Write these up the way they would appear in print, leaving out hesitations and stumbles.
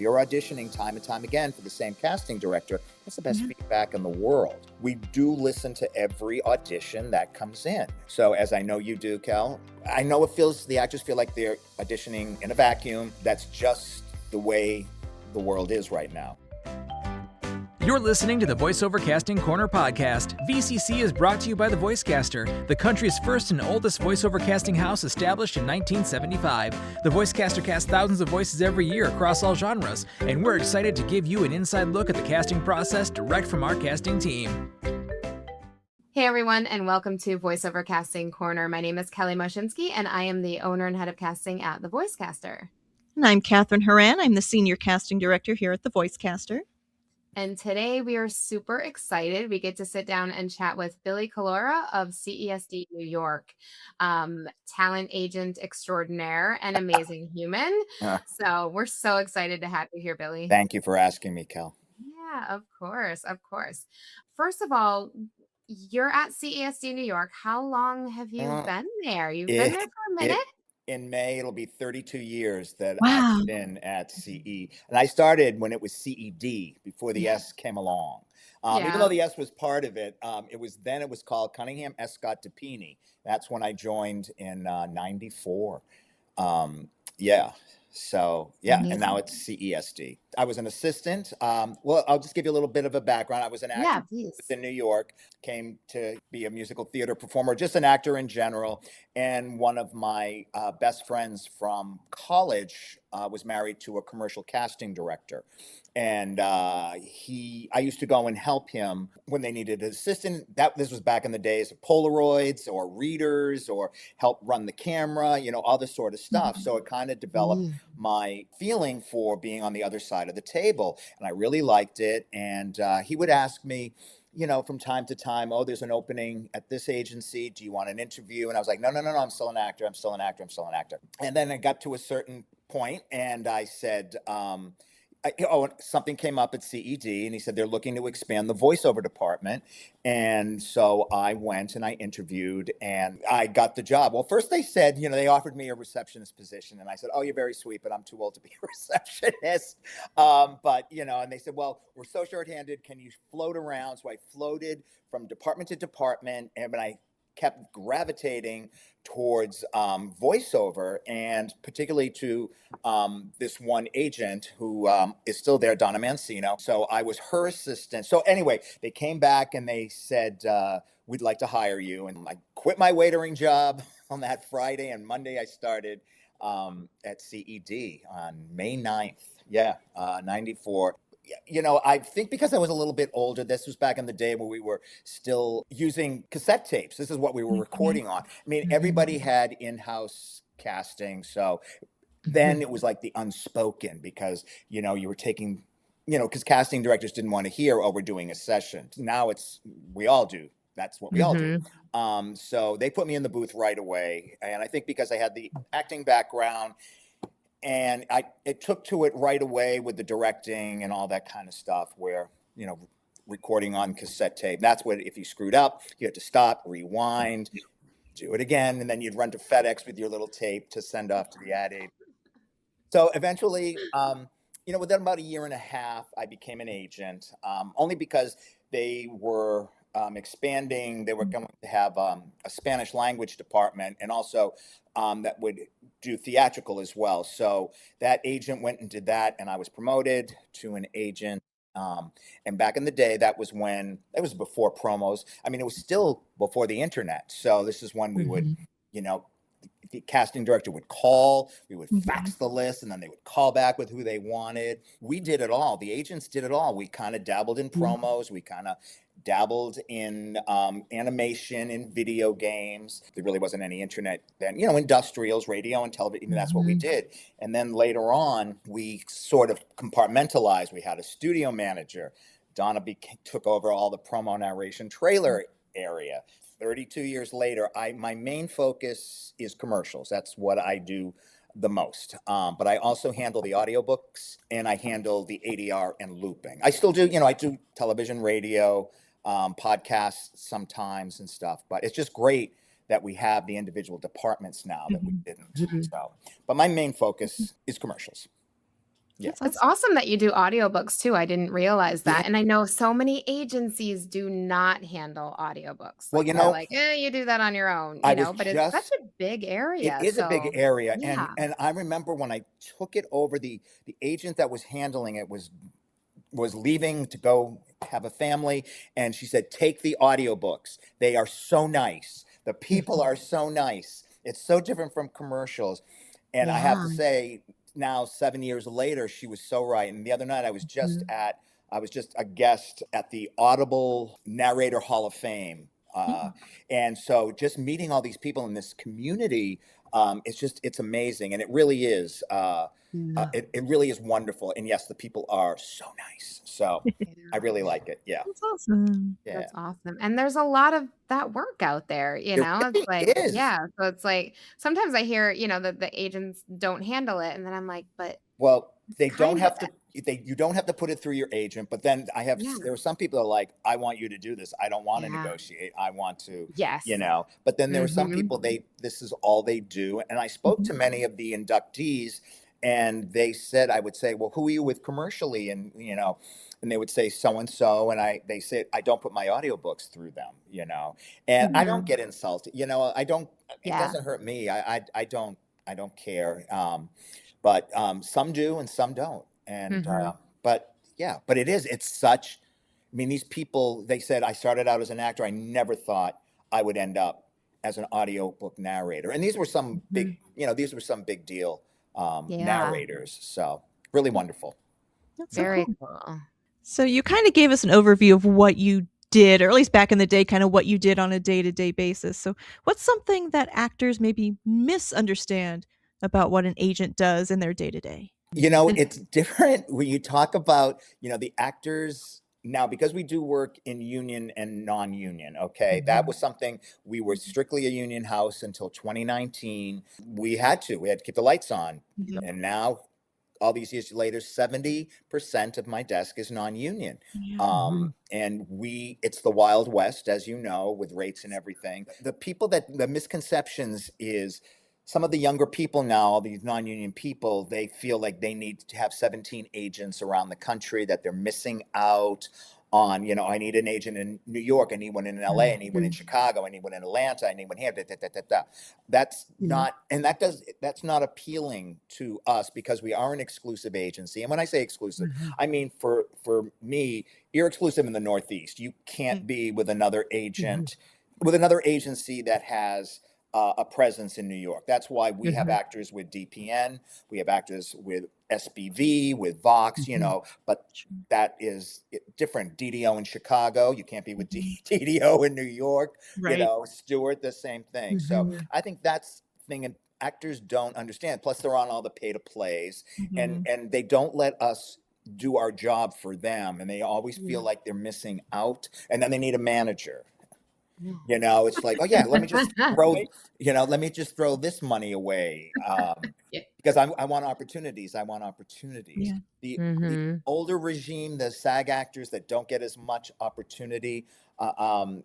If you're auditioning time and time again for the same casting director, that's the best feedback in the world. We do listen to every audition that comes in. So as I know you do, Kel, I know the actors feel like they're auditioning in a vacuum. That's just the way the world is right now. You're listening to the Voiceover Casting Corner podcast. VCC is brought to you by the Voicecaster, the country's first and oldest voiceover casting house established in 1975. The Voicecaster casts thousands of voices every year across all genres, and we're excited to give you an inside look at the casting process direct from our casting team. Hey everyone, and welcome to Voiceover Casting Corner. My name is Kelly Moshinsky, and I am the owner and head of casting at the Voicecaster. And I'm Kathryn Horan. I'm the senior casting director here at the Voicecaster. And today we are super excited. We get to sit down and chat with Billy Collura of CESD New York, talent agent extraordinaire and amazing human. So we're so excited to have you here, Billy. Thank you for asking me, Kel. Yeah, of course. First of all, you're at CESD New York. How long have you been there? You've been there for a minute? In May, it'll be 32 years that Wow. I've been at CE. And I started when it was CED, before the S came along. Even though the S was part of it, it was called Cunningham Escott DePini. That's when I joined in 94. And now it's CESD. I was an assistant. Well, I'll just give you a little bit of a background. I was an actor in New York, came to be a musical theater performer, just an actor in general. And one of my best friends from college was married to a commercial casting director. And I used to go and help him when they needed an assistant. This was back in the days of Polaroids or readers or help run the camera, all this sort of stuff. So it kind of developed my feeling for being on the other side of the table. And I really liked it. And he would ask me, from time to time, there's an opening at this agency. Do you want an interview? And I was like, no, I'm still an actor. And then I got to a certain point and I said, something came up at CED and he said they're looking to expand the voiceover department. And so I went and I interviewed and I got the job. Well, first they said, they offered me a receptionist position. And I said, you're very sweet, but I'm too old to be a receptionist. And they said, well, we're so shorthanded. Can you float around? So I floated from department to department and I kept gravitating towards voiceover, and particularly to this one agent who is still there, Donna Mancino. So I was her assistant. So anyway, they came back and they said, we'd like to hire you. And I quit my waitering job on that Friday, and Monday I started at CED on May 9th, 94. I think because I was a little bit older, this was back in the day where we were still using cassette tapes. This is what we were recording on. I mean, everybody had in-house casting. So then it was like the unspoken because, you were taking, because casting directors didn't want to hear, we're doing a session. Now we all do. That's what we all do. So they put me in the booth right away. And I think because I had the acting background, and it took to it right away with the directing and all that kind of stuff where, recording on cassette tape. That's what, if you screwed up, you had to stop, rewind, do it again. And then you'd run to FedEx with your little tape to send off to the ad agency. So eventually, within about a year and a half, I became an agent, only because they were expanding. They were going to have a Spanish language department and also that would do theatrical as well. So that agent went and did that, and I was promoted to an agent. And back in the day, that was before promos. I mean, it was still before the internet. So this is when we would, the casting director would call, we would fax the list, and then they would call back with who they wanted. We did it all. The agents did it all. We kind of dabbled in promos. We kind of dabbled in animation, in video games. There really wasn't any internet then. Industrials, radio and television, that's what we did. And then later on, we sort of compartmentalized. We had a studio manager. Donna took over all the promo narration trailer area. 32 years later, my main focus is commercials. That's what I do the most. But I also handle the audiobooks and I handle the ADR and looping. I still do, I do television, radio, podcasts sometimes and stuff, but it's just great that we have the individual departments now that we didn't. So, but my main focus is commercials. Yeah. It's awesome that you do audiobooks too. I didn't realize that. Yeah. And I know so many agencies do not handle audiobooks. Well, Like they're like, you do that on your own, but it's such a big it area. is a big So area. yeah. And I remember when I took it over, the agent that was handling it was leaving to go have a family, and she said, take the audiobooks. They are so nice. The people are so nice. It's so different from commercials. And I have to Yeah. say, now 7 years later, she was so right. And the other night I was just a guest at the Audible Narrator Hall of Fame. And so just meeting all these people in this community, it's amazing. And it really is. It really is wonderful. And yes, the people are so nice. So I really like it. Yeah. That's awesome. Yeah. That's awesome. And there's a lot of that work out there, It It's really like, is. so it's like sometimes I hear, that the agents don't handle it. And then I'm like, but Well, they don't kind have of to, you don't have to put it through your agent, but then there are some people that are like, I want you to do this. I don't want to Yeah. negotiate. I want to, Yes. but then there are some people, this is all they do. And I spoke to many of the inductees, and they said, I would say, well, who are you with commercially? And, and they would say so-and-so. And they said, I don't put my audiobooks through them, and I don't get insulted. I don't, it doesn't hurt me. I don't care. But some do and some don't. And, but it's such, I mean, these people, they said, I started out as an actor. I never thought I would end up as an audiobook narrator. And these were some big deal narrators. So really wonderful. That's so Very cool. cool. So you kind of gave us an overview of what you did, or at least back in the day, kind of what you did on a day-to-day basis. So what's something that actors maybe misunderstand about what an agent does in their day-to-day? It's different when you talk about, the actors now, because we do work in union and non-union. Okay. That was something, we were strictly a union house until 2019. We had to keep the lights on. And now, all these years later, 70% of my desk is non-union. And it's the Wild West, as you know, with rates and everything. The misconceptions is, some of the younger people now, these non-union people, they feel like they need to have 17 agents around the country, that they're missing out on, I need an agent in New York, I need one in LA, I need one in Chicago, I need one in Atlanta, I need one here, That's not, and that's not appealing to us, because we are an exclusive agency. And when I say exclusive, I mean, for me, you're exclusive in the Northeast. You can't be with another agent, with another agency that has a presence in New York. That's why we have actors with DPN, we have actors with SBV, with Vox, but that is different. DDO in Chicago, you can't be with DDO in New York, Stewart, the same thing. So I think that's the thing actors don't understand. Plus they're on all the pay to plays, and they don't let us do our job for them, and they always feel like they're missing out, and then they need a manager. It's like, oh yeah, let me just throw this money away, because I want opportunities. I want opportunities. The older regime, the SAG actors that don't get as much opportunity, they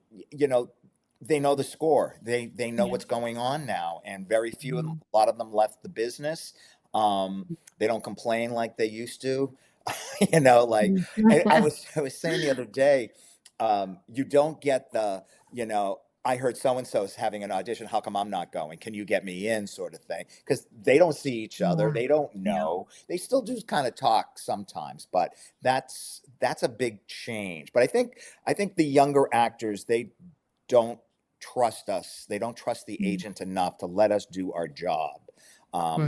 know the score. They know what's going on now, and very few of them, a lot of them left the business. They don't complain like they used to. I was saying the other day, you don't get the, I heard so-and-so's having an audition, how come I'm not going? Can you get me in, sort of thing? Because they don't see each other. They don't know. They still do kind of talk sometimes, but that's a big change. But I think the younger actors, they don't trust us. They don't trust the agent enough to let us do our job.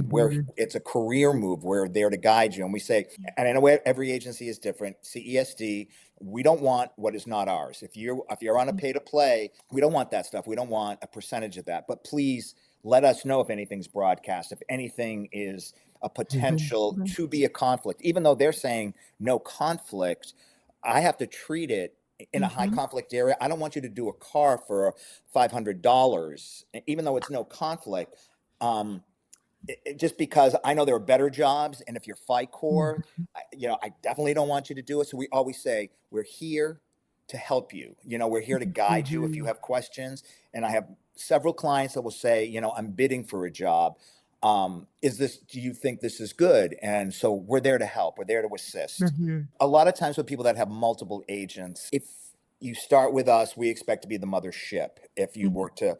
Where it's a career move, we're there to guide you. And we say, and I know every agency is different. CESD, we don't want what is not ours. If you're on a pay to play, we don't want that stuff. We don't want a percentage of that. But please let us know if anything's broadcast, if anything is a potential to be a conflict. Even though they're saying no conflict, I have to treat it in a high conflict area. I don't want you to do a car for $500, even though it's no conflict. Just because I know there are better jobs, and if you're FICOR, I definitely don't want you to do it. So we always say, we're here to help you. We're here to guide you if you have questions. And I have several clients that will say, I'm bidding for a job. do you think this is good? And so we're there to help. We're there to assist. Mm-hmm. A lot of times with people that have multiple agents, if you start with us, we expect to be the mothership. If you were to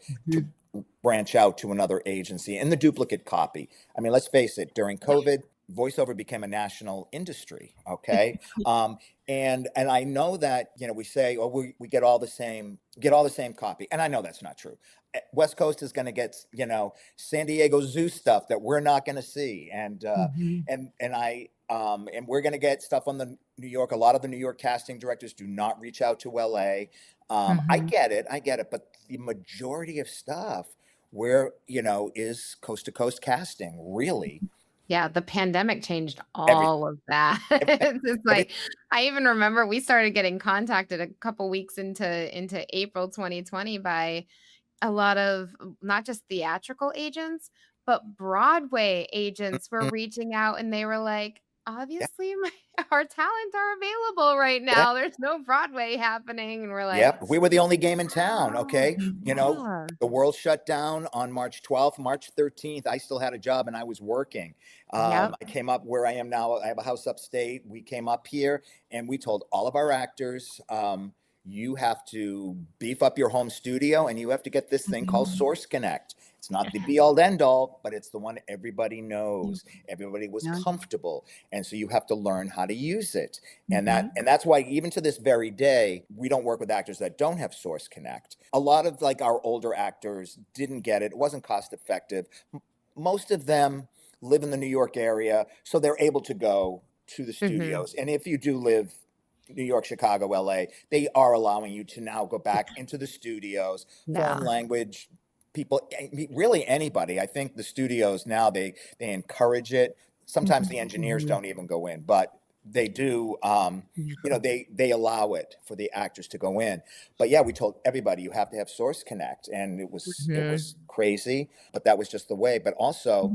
branch out to another agency and the duplicate copy. I mean, let's face it, during COVID, voiceover became a national industry. Okay. And I know that, we say, oh, we get all the same copy. And I know that's not true. West Coast is going to get, San Diego Zoo stuff that we're not going to see. And we're going to get stuff on the New York. A lot of the New York casting directors do not reach out to LA. I get it. But the majority of stuff where, is coast to coast casting, really. Yeah, the pandemic changed all of that. It's like, I even remember we started getting contacted a couple weeks into April 2020 by a lot of not just theatrical agents, but Broadway agents were reaching out, and they were like, obviously our talent are available right now. There's no Broadway happening. And we're like, we were the only game in town. Okay. yeah. The world shut down on March 12th, March 13th. I still had a job and I was working. I came up where I am now. I have a house upstate. We came up here and we told all of our actors, you have to beef up your home studio and you have to get this thing called Source Connect. It's not the be all end all, but it's the one everybody knows. Everybody was comfortable. And so you have to learn how to use it. And that's why even to this very day, we don't work with actors that don't have Source Connect. A lot of like our older actors didn't get it. It wasn't cost effective. Most of them live in the New York area, so they're able to go to the studios. And if you do live New York, Chicago, LA, they are allowing you to now go back into the studios, foreign language, people, really anybody. I think the studios now, they encourage it. Sometimes the engineers don't even go in, but they do, they allow it for the actors to go in. But yeah, we told everybody you have to have Source Connect, and it was crazy, but that was just the way. But also,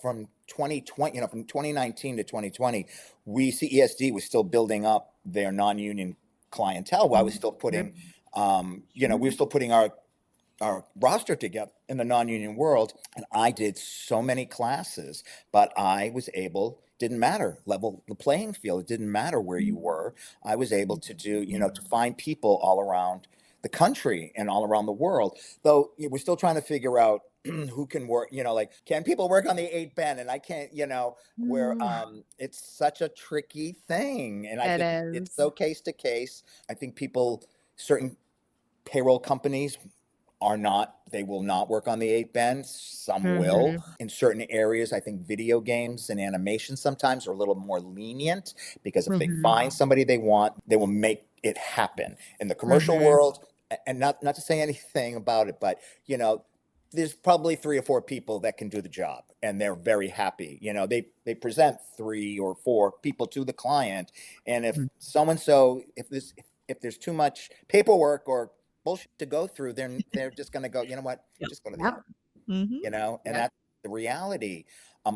from 2020, from 2019 to 2020, CESD was still building up their non-union clientele while I was still putting, we were still putting our roster together in the non-union world. And I did so many classes, but I was able, didn't matter, level the playing field. It didn't matter where you were. I was able to do, to find people all around the country and all around the world. Though we're still trying to figure out who can work, can people work on the 8 band? And I can't, where it's such a tricky thing. And I think it's so case to case. I think certain payroll companies they will not work on the 8 band. Some will. In certain areas, I think video games and animation sometimes are a little more lenient, because if they find somebody they want, they will make it happen. In the commercial world, and not to say anything about it, but there's probably 3 or 4 people that can do the job, and they're very happy. They present 3 or 4 people to the client, and if so-and-so, if there's too much paperwork or bullshit to go through, then they're just going to go, just go to the other, and that's the reality.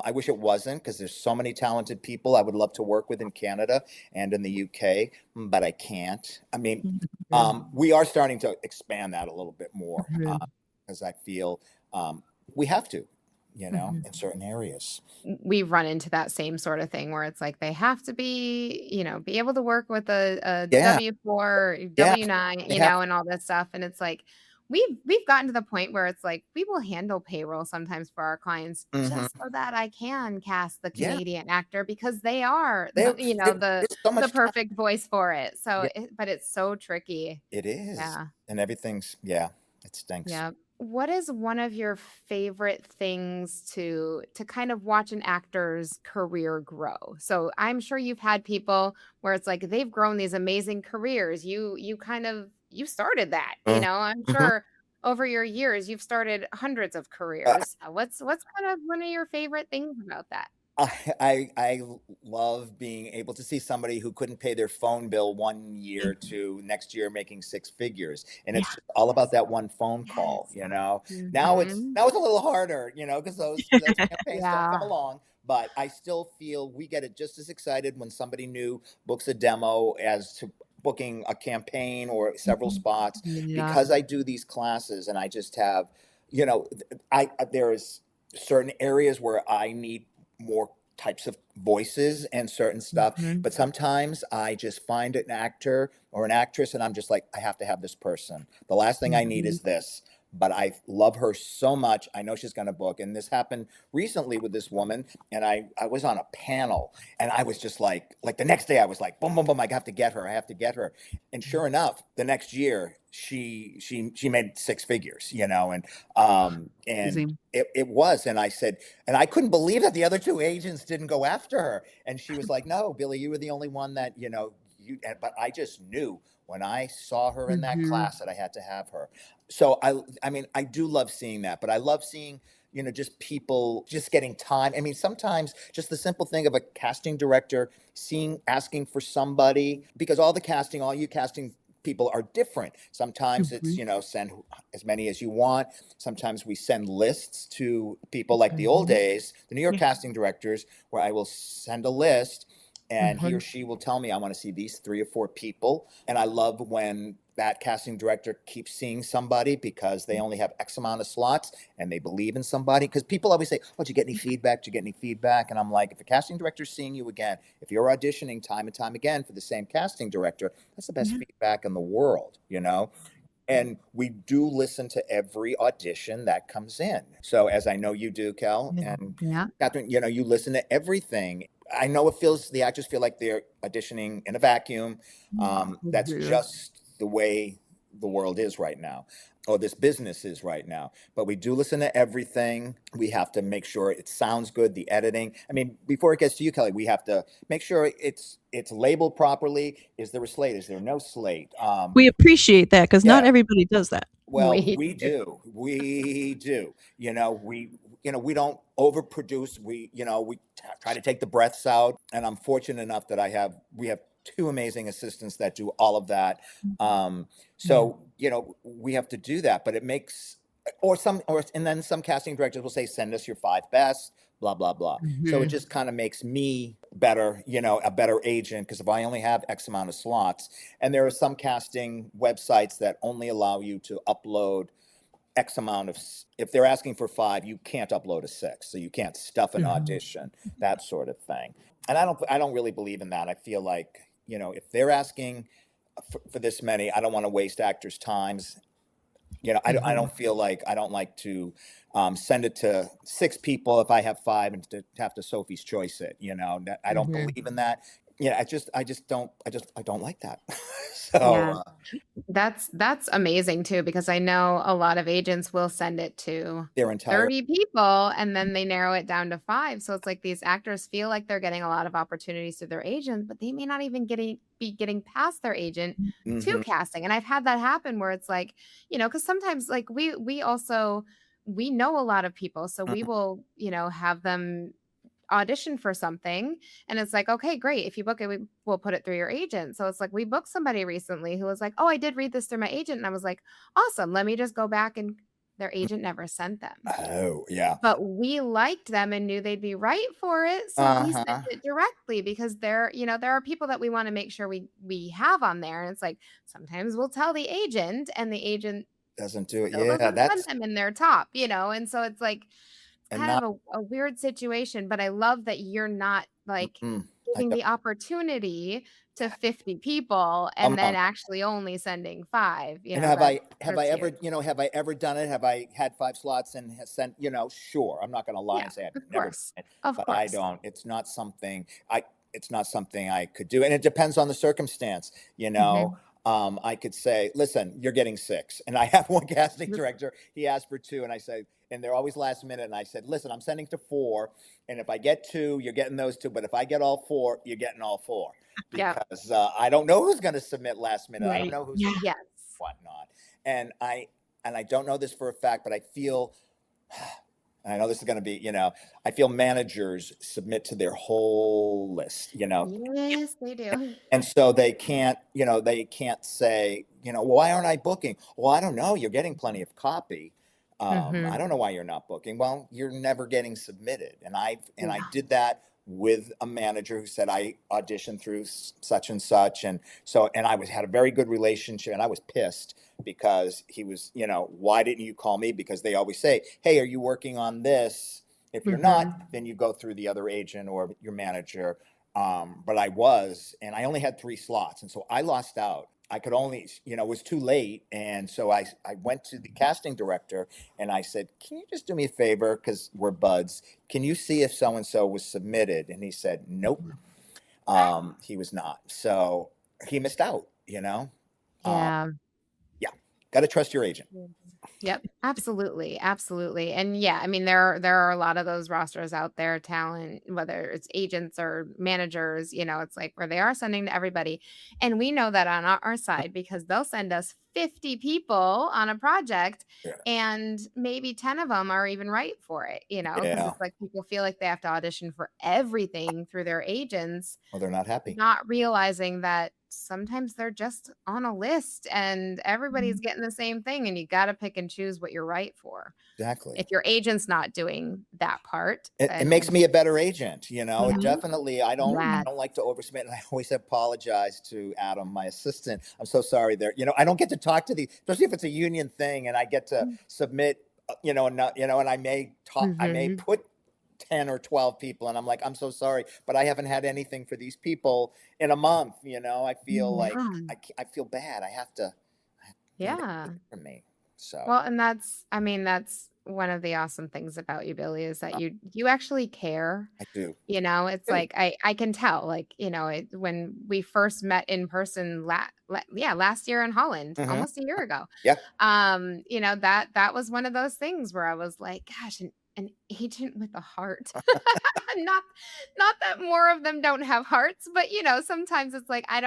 I wish it wasn't, because there's so many talented people I would love to work with in Canada and in the UK, but I can't. I mean, we are starting to expand that a little bit more, because I feel we have to, in certain areas. We run into that same sort of thing where it's like they have to be, be able to work with a W-4, W-9, and all this stuff. And it's like we've gotten to the point where it's like we will handle payroll sometimes for our clients just so that I can cast the Canadian actor, because they are the perfect voice for it. So but it's so tricky. It is. Yeah. And everything's it stinks. Yeah. What is one of your favorite things to kind of watch an actor's career grow? So I'm sure you've had people where it's like they've grown these amazing careers. You started that, I'm sure over your years you've started hundreds of careers. What's kind of one of your favorite things about that? I love being able to see somebody who couldn't pay their phone bill one year to next year making 6 figures, and it's just all about that one phone call. Now it's a little harder, because those campaigns don't come along. But I still feel we get it just as excited when somebody new books a demo as to booking a campaign or several spots, because I do these classes and I just have, certain areas where I need more types of voices and certain stuff. But sometimes I just find an actor or an actress and I'm just like, I have to have this person. The last thing I need is this. But I love her so much. I know she's going to book. And this happened recently with this woman. And I was on a panel and I was just like the next day I was like, boom, boom, boom. I have to get her. I have to get her. And sure enough, the next year she made six figures, you know, and it was. And I said, and I couldn't believe that the other two agents didn't go after her. And she was like, no, Billy, you were the only one that, you know, but I just knew when I saw her in that class that I had to have her. So I mean, I do love seeing that, but I love seeing, you know, just people just getting time. I mean, sometimes just the simple thing of a casting director asking for somebody, because all you casting people are different. Sometimes it's, you know, send as many as you want. Sometimes we send lists to people like the old days, the New York casting directors, where I will send a list and he or she will tell me, I want to see these 3 or 4 people. And I love when that casting director keeps seeing somebody because they only have X amount of slots and they believe in somebody. Because people always say, oh, did you get any feedback? Did you get any feedback? And I'm like, if a casting director's seeing you again, if you're auditioning time and time again for the same casting director, that's the best feedback in the world, you know? And we do listen to every audition that comes in. So as I know you do, Kel, and Kathryn, you know, you listen to everything. I know the actors feel like they're auditioning in a vacuum. That's just the way the world is right now, or this business is right now. But we do listen to everything. We have to make sure it sounds good, the editing. I mean, before it gets to you, Kelly, we have to make sure it's labeled properly. Is there a slate? Is there no slate? We appreciate that because not everybody does that. Well, we do. We do. You know, we don't overproduce. We try to take the breaths out. And I'm fortunate enough that we have 2 amazing assistants that do all of that. So, you know, we have to do that, but it makes, and then some casting directors will say, send us your 5 best, blah, blah, blah. So it just kind of makes me better, you know, a better agent, because if I only have X amount of slots, and there are some casting websites that only allow you to upload X amount of, if they're asking for 5, you can't upload a 6. So you can't stuff an audition, that sort of thing. And I don't really believe in that. I feel like, you know, if they're asking for this many, I don't want to waste actors' times. You know, I don't feel like, I don't like to send it to 6 people if I have 5 and to have to Sophie's Choice it, you know, I don't believe in that. Yeah, I don't like that. So that's amazing too, because I know a lot of agents will send it to their entire 30 people and then they narrow it down to 5. So it's like these actors feel like they're getting a lot of opportunities to their agent, but they may not even be getting past their agent to casting. And I've had that happen where it's like, you know, because sometimes like we know a lot of people, so we will, you know, have them audition for something and it's like, okay, great, if you book it, we'll put it through your agent. So it's like we booked somebody recently who was like, oh, I did read this through my agent, and I was like, awesome, let me just go back, and their agent never sent them. Oh yeah, but we liked them and knew they'd be right for it, so we sent it directly, because there are people that we want to make sure we have on there, and it's like sometimes we'll tell the agent and the agent doesn't do it. doesn't That's send them in their top, you know, and so it's like and kind of a weird situation. But I love that you're not like giving the opportunity to 50 people and then actually only sending 5. You know, and have I ever done it? Have I had 5 slots and has sent, you know, sure. I'm not going to lie and say I've never done it, but I don't. It's not something I could do. And it depends on the circumstance, you know. I could say, listen, you're getting 6. And I have one casting director, he asked for 2. And I said, and they're always last minute. And I said, listen, I'm sending to 4. And if I get 2, you're getting those 2. But if I get all 4, you're getting all 4. Because I don't know who's going to submit last minute. I don't know who's whatnot. And I don't know this for a fact, but I feel, and I know this is going to be, you know, I feel managers submit to their whole list, you know. Yes, they do. And so they can't say, you know, well, why aren't I booking? Well, I don't know. You're getting plenty of copy. I don't know why you're not booking. Well, you're never getting submitted. And I did that with a manager who said I auditioned through such and such, and I had a very good relationship, and I was pissed because he was, why didn't you call me? Because they always say, hey, are you working on this? If you're not, then you go through the other agent or your manager. But I was, and I only had 3 slots, and so I lost out. I could only, it was too late. And so I went to the casting director and I said, can you just do me a favor? Because we're buds. Can you see if so-and-so was submitted? And he said, nope, he was not. So he missed out, Yeah. Yeah. Got to trust your agent. Yep, absolutely, absolutely. And yeah, I mean, there are a lot of those rosters out there, talent, whether it's agents or managers, it's like where they are sending to everybody. And we know that on our side because they'll send us 50 people on a project and maybe 10 of them are even right for it, because it's like people feel like they have to audition for everything through their agents. Well, they're not happy. Not realizing that sometimes they're just on a list and everybody's getting the same thing, and you got to pick and choose what you're right for. Exactly. If your agent's not doing that part, it makes me a better agent. Mhm. Definitely. I don't like to oversubmit, and I always apologize to Adam, my assistant. I'm so sorry there. I don't get to talk to especially if it's a union thing, and I get to submit. And I may talk. I may put 10 or 12 people, and I'm like, I'm so sorry, but I haven't had anything for these people in a month. I feel like I feel bad. I have to. For me. So well, and that's one of the awesome things about you, Billy, is that you actually care. I do. It's like I can tell, like, when we first met in person last year in Holland, almost a year ago. Yeah. That was one of those things where I was like, gosh, an agent with a heart. not that more of them don't have hearts, but sometimes it's like I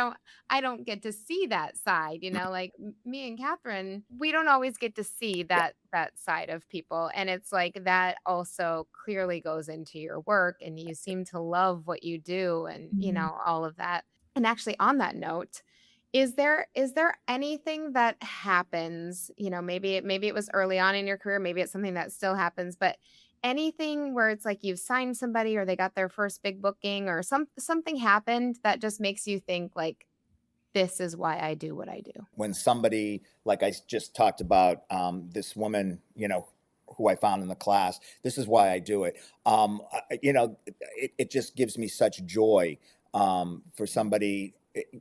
don't get to see that side, like me and Kathryn, we don't always get to see that side of people. And it's like that also clearly goes into your work, and you seem to love what you do, and all of that. And actually, on that note, is there anything that happens, maybe it was early on in your career, maybe it's something that still happens, but anything where it's like you've signed somebody or they got their first big booking or something happened that just makes you think like, this is why I do what I do? When somebody, like I just talked about, this woman, who I found in the class, this is why I do it. It just gives me such joy for somebody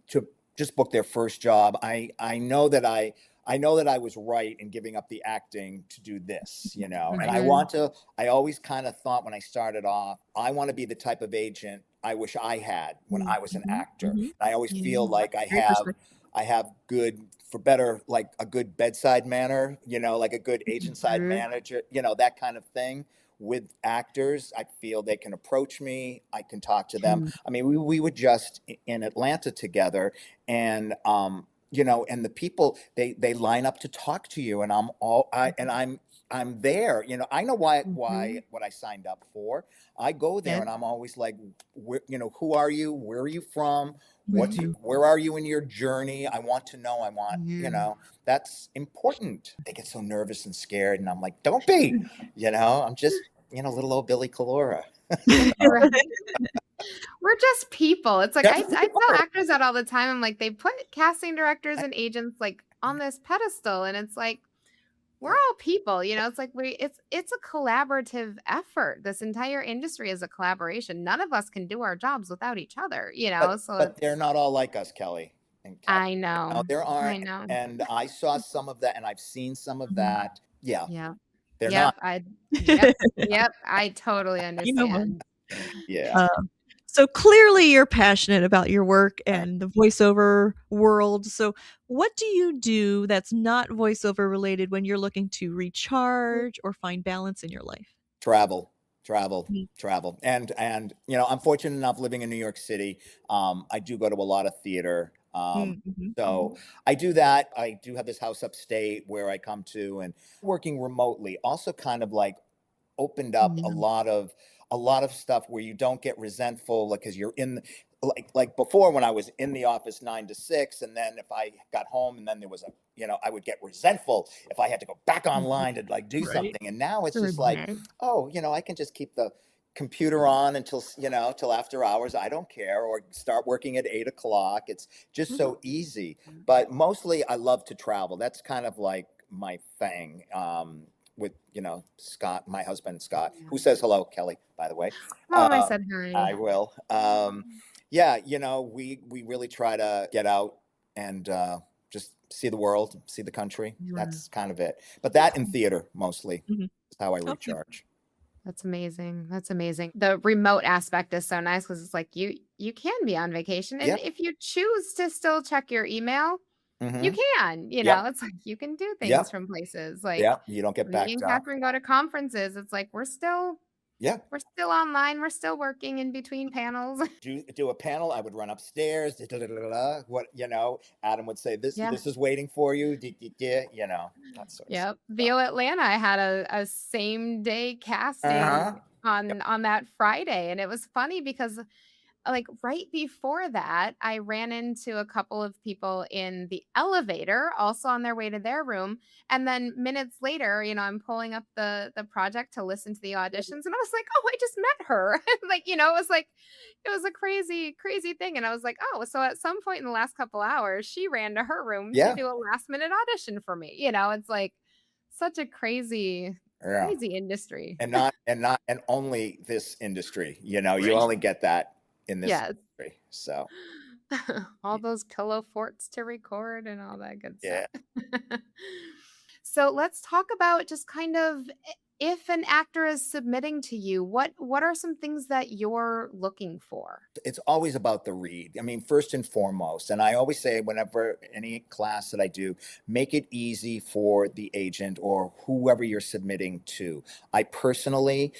to just book their first job. I know that I was right in giving up the acting to do this, and I always kind of thought when I started off, I want to be the type of agent I wish I had when I was an actor. I always feel like I have good, for better, like a good bedside manner, like a good agent side manager, that kind of thing. With actors, I feel they can approach me. I can talk to them. I mean, we were just in Atlanta together, and and the people they line up to talk to you, and I'm there. I know why what I signed up for. I go there and I'm always like, who are you? Where are you from? Where are you in your journey? I want to know. That's important. They get so nervous and scared, and I'm like, don't be. I'm just little old Billy Collura. We're just people. It's like I tell actors that all the time. I'm like, they put casting directors and agents like on this pedestal, and it's like, we're all people. It's like it's a collaborative effort. This entire industry is a collaboration. None of us can do our jobs without each other. But they're not all like us, Kelly. I know. No, there aren't. I know. And I saw some of that, and I've seen some of that. Yeah. Yeah. They're not. Yep. I totally understand. Yeah. So clearly you're passionate about your work and the voiceover world. So what do you do that's not voiceover related when you're looking to recharge or find balance in your life? Travel. And I'm fortunate enough living in New York City. I do go to a lot of theater. So I do that. I do have this house upstate where I come to, and working remotely also kind of like opened up a lot of stuff where you don't get resentful, like, because you're in like before when I was in the office 9 to 6, and then if I got home and then there was I would get resentful if I had to go back online to like do something. And now it's just like, I can just keep computer on until, till after hours. I don't care. Or start working at 8 o'clock. It's just so easy. But mostly I love to travel. That's kind of like my thing. With, Scott, my husband, Scott, who says hello, Kelly, by the way. Oh, I said hi. I will. Yeah, we really try to get out and just see the world, see the country. That's kind of it. But that in theater mostly is how I recharge. That's amazing. That's amazing. The remote aspect is so nice because it's like you can be on vacation, and if you choose to still check your email, you can. It's like you can do things from places. Like you don't get me backed and up. Kathryn go to conferences. It's like we're still online. We're still working in between panels. Do a panel. I would run upstairs. What Adam would say. This is waiting for you. That sort of stuff. VO Atlanta, I had a same day casting on that Friday, and it was funny because like right before that, I ran into a couple of people in the elevator, also on their way to their room. And then minutes later, I'm pulling up the project to listen to the auditions, and I was like, oh, I just met her. Like, it was a crazy, crazy thing. And I was like, oh, so at some point in the last couple hours, she ran to her room to do a last minute audition for me. It's like such a crazy, crazy industry. And only this industry, you only get that in this industry. So all those pillow forts to record and all that good stuff. So let's talk about just kind of if an actor is submitting to you, what are some things that you're looking for? It's always about the read. I mean, first and foremost, and I always say whenever any class that I do, make it easy for the agent or whoever you're submitting to. I personally,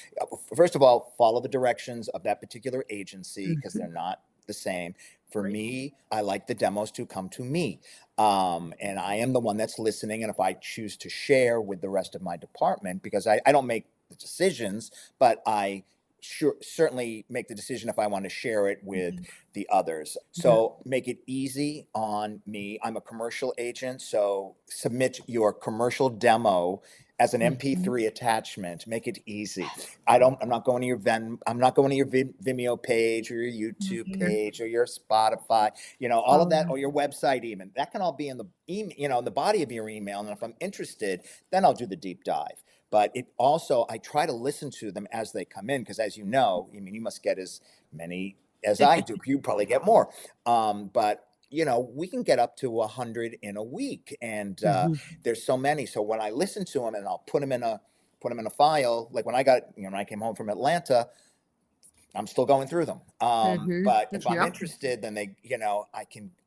first of all, follow the directions of that particular agency because they're not the same. For me, I like the demos to come to me. And I am the one that's listening. And if I choose to share with the rest of my department, because I don't make the decisions, but I certainly make the decision if I want to share it with the others. So make it easy on me. I'm a commercial agent, so submit your commercial demo as an MP3 attachment. Make it easy. I'm not going to your Vimeo page or your YouTube page or your Spotify, all of that, or your website even. That can all be in the email, in the body of your email. And if I'm interested, then I'll do the deep dive. But it also, I try to listen to them as they come in, because as you know, I mean, you must get as many as I do. You probably get more. But we can get up to 100 in a week, and there's so many. So when I listen to them, and I'll put them in a file, like when I came home from Atlanta, I'm still going through them. But if I'm interested, then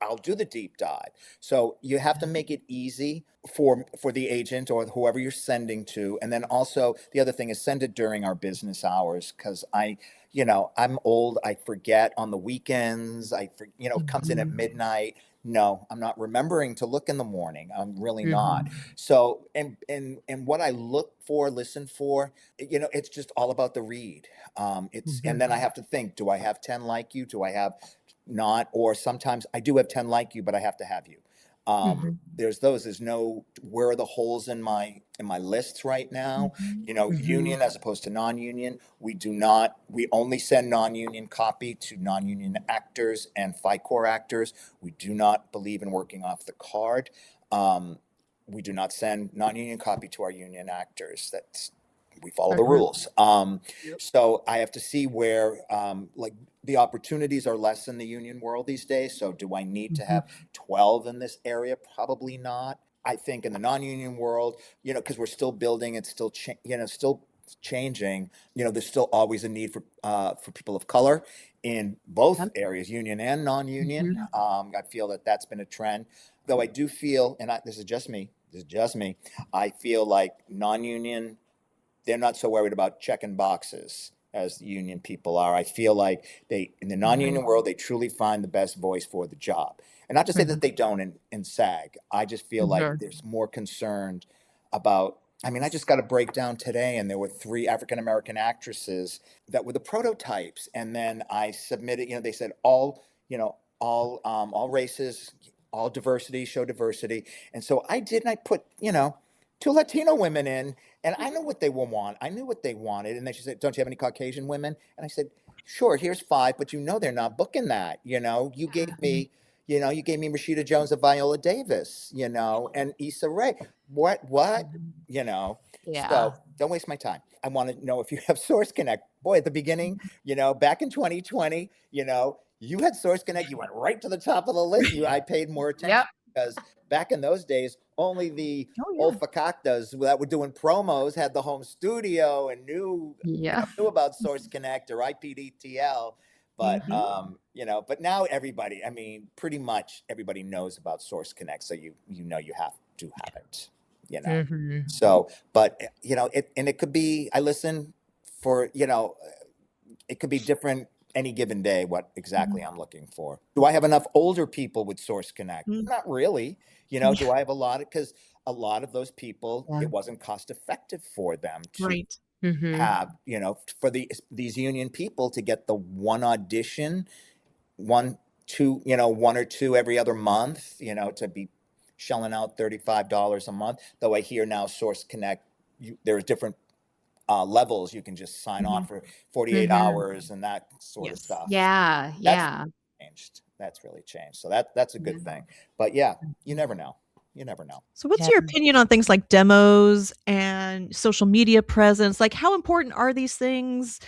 I'll do the deep dive. So you have to make it easy for the agent or whoever you're sending to. And then also the other thing is send it during our business hours. Cause I'm old. I forget on the weekends. It comes in at midnight. No, I'm not remembering to look in the morning. I'm really not. So, and what I listen for, it's just all about the read. And then I have to think, do I have 10 like you? Do I have not? Or sometimes I do have 10 like you, but I have to have you. There's where are the holes in my lists right now? Union as opposed to non-union. We only send non-union copy to non-union actors and FICOR actors. We do not believe in working off the card. We do not send non-union copy to our union actors. We follow the rules. So I have to see where, the opportunities are less in the union world these days. So do I need to have 12 in this area? Probably not. I think in the non-union world, because we're still building, it's still, still changing. There's still always a need for people of color in both areas, union and non-union. I feel that that's been a trend. Though I do feel, and this is just me, I feel like non-union, they're not so worried about checking boxes as the union people are. I feel like in the non-union world, they truly find the best voice for the job. And not to say that they don't in SAG. I just feel like there's more concerned about, I just got a breakdown today, and there were 3 African-American actresses that were the prototypes. And then I submitted, they said all races, all diversity, show diversity. And so I did, and I put, 2 Latino women in, and I know what they will want. I knew what they wanted, and then she said, "Don't you have any Caucasian women?" And I said, "Sure, here's 5, but they're not booking that, you know? You gave me Rashida Jones and Viola Davis, and Issa Rae. What?" You know? Yeah. So, don't waste my time. I wanna know if you have Source Connect. Boy, at the beginning, back in 2020, you had Source Connect, you went right to the top of the list. I paid more attention Yep. because back in those days, only the Oh yeah. old facactas that were doing promos had the home studio and Yeah. knew about Source Connect or IPDTL. But Mhm. but now everybody, I mean, pretty much everybody knows about Source Connect, so you have to have it. Mhm. So, but it could be. I listen for it could be different any given day what exactly Mhm. I'm looking for. Do I have enough older people with Source Connect? Mm. Not really. Yeah. Do I have a lot? Because a lot of those people, Yeah. it wasn't cost effective for them to Right. Mhm. have, for these union people to get the one audition, one, two, 1 or 2 every other month, to be shelling out $35 a month. Though I hear now Source Connect, there's different levels. You can just sign on Mhm. for 48 Mhm. hours and that sort of Yes. stuff. Yeah. That's Yeah. changed. That's really changed. So that's a Yeah. good thing. But yeah, you never know. You never know. So what's Yeah. your opinion on things like demos and social media presence? Like, how important are these things?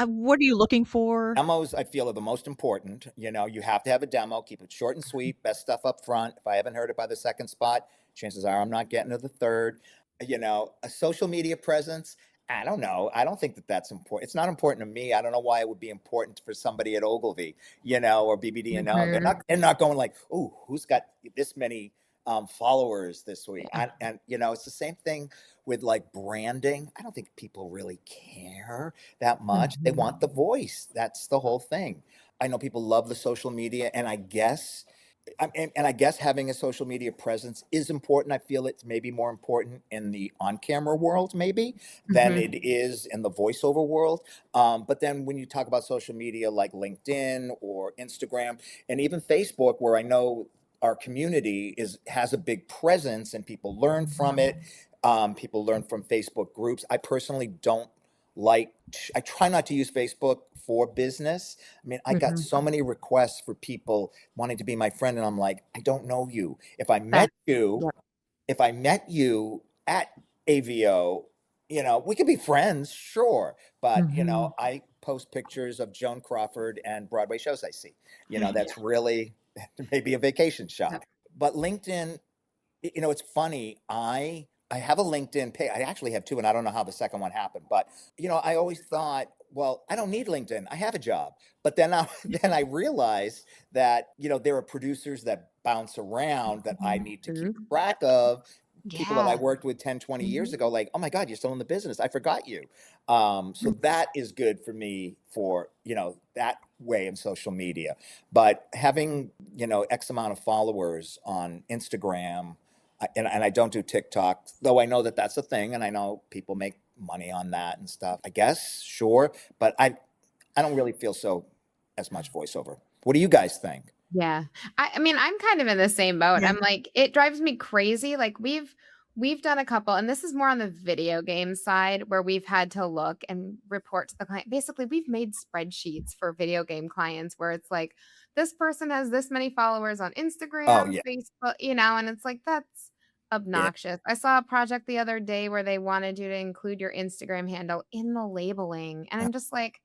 What are you looking for? Demos, I feel, are the most important. You have to have a demo. Keep it short and sweet. Best stuff up front. If I haven't heard it by the second spot, chances are I'm not getting to the third. A social media presence. I don't know. I don't think that that's important. It's not important to me. I don't know why it would be important for somebody at Ogilvy, or BBD&O. They're Mhm. not. They're not going like, "Ooh, who's got this many followers this week?" Yeah. And it's the same thing with like branding. I don't think people really care that much. They Mhm. want the voice. That's the whole thing. I know people love the social media, and I guess having a social media presence is important. I feel it's maybe more important in the on-camera world, maybe, than Mhm. it is in the voiceover world. But then when you talk about social media like LinkedIn or Instagram and even Facebook, where I know our community has a big presence and people learn from it. People learn from Facebook groups. I personally don't like. I try not to use Facebook for business. I mean, I got Mhm. so many requests for people wanting to be my friend, and I'm like, I don't know you. That yeah. If I met you at AVO, we could be friends, sure. But Mhm. I post pictures of Joan Crawford and Broadway shows I see. Yeah. That's really maybe a vacation Yep. shot. But LinkedIn, it's funny. I have a LinkedIn page. I actually have two, and I don't know how the second one happened. But I always thought, well, I don't need LinkedIn. I have a job. But then I then I realized that there are producers that bounce around that I need to keep Mhm. track of. People that I Yeah. worked with 10, 20 years Mhm. ago, like, oh my God, you're still in the business. I forgot you. So that is good for me for, that way in social media. But having, X amount of followers on Instagram, and I don't do TikTok, though I know that that's a thing, and I know people make money on that and stuff. I guess, sure, but I don't really feel so as much voiceover. What do you guys think? Yeah. I mean, I'm kind of in the same boat. Yeah. I'm like, it drives me crazy. Like we've done a couple, and this is more on the video game side where we've had to look and report to the client. Basically, we've made spreadsheets for video game clients where it's like, this person has this many followers on Oh Instagram, yeah, Facebook, and it's like that's yeah. obnoxious. I saw a project the other day where they wanted you to include your Instagram handle in the labeling, and I'm just like,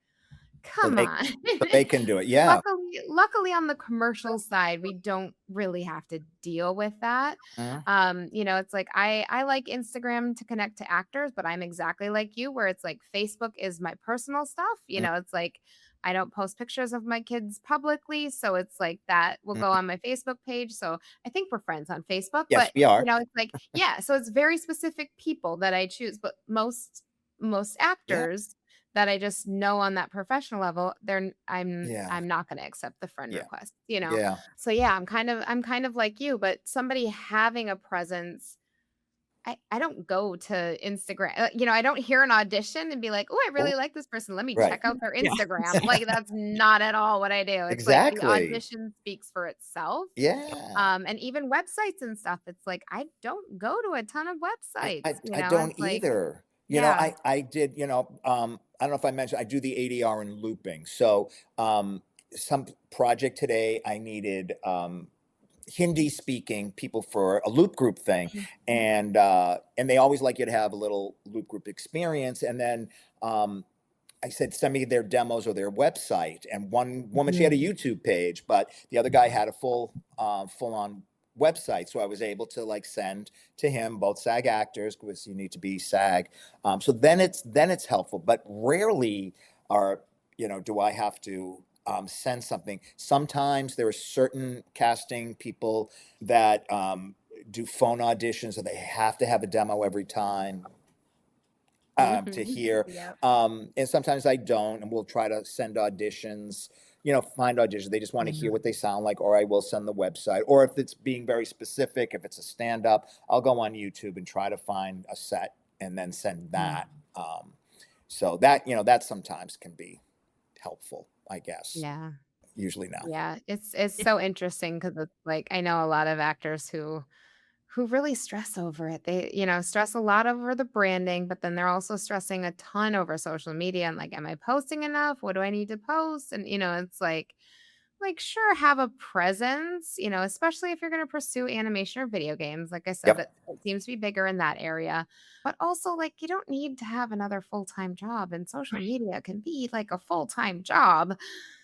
So come they on. so they can do it. Yeah. Luckily on the commercial side, we don't really have to deal with that. Mhm. It's like I like Instagram to connect to actors, but I'm exactly like you where it's like Facebook is my personal stuff. It's like I don't post pictures of my kids publicly, so it's like that will go Mhm. on my Facebook page. So I think we're friends on Facebook, Yes, but we are. it's like yeah, so it's very specific people that I choose, but most Yeah, actors that I just know on that professional level, yeah, I'm not gonna accept the friend yeah, request. yeah. So yeah, I'm kind of like you, but somebody having a presence, I don't go to Instagram. I don't hear an audition and be like, oh, I really like this person. Let me Right. check out their Yeah. Instagram. Like, that's not at all what I do. It's like the Exactly. audition speaks for itself. Yeah. And even websites and stuff, it's like I don't go to a ton of websites. I don't It's like, either. yeah. I did, I don't know if I mentioned, I do the ADR and looping. So some project today, I needed Hindi speaking people for a loop group thing. And they always like you to have a little loop group experience. And then I said, send me their demos or their website. And one woman, she had a YouTube page, but the other guy had a full on website. So I was able to like send to him both SAG actors, because you need to be SAG. So then it's helpful, but rarely do I have to send something. Sometimes there are certain casting people that do phone auditions, so they have to have a demo every time to hear. Yep. And sometimes I don't, and we'll try to send auditions, find auditions. They just want to hear what they sound like, or I will send the website. Or if it's being very specific, if it's a stand-up, I'll go on YouTube and try to find a set and then send that. So that sometimes can be helpful, I guess. Yeah. Usually no. Yeah. It's so interesting because it's like I know a lot of actors who really stress over it. They, stress a lot over the branding, but then they're also stressing a ton over social media and like, am I posting enough? What do I need to post? And it's like sure, have a presence, especially if you're going to pursue animation or video games. Like I said, Yep. it seems to be bigger in that area. But also, like, you don't need to have another full-time job, and social media can be like a full-time job.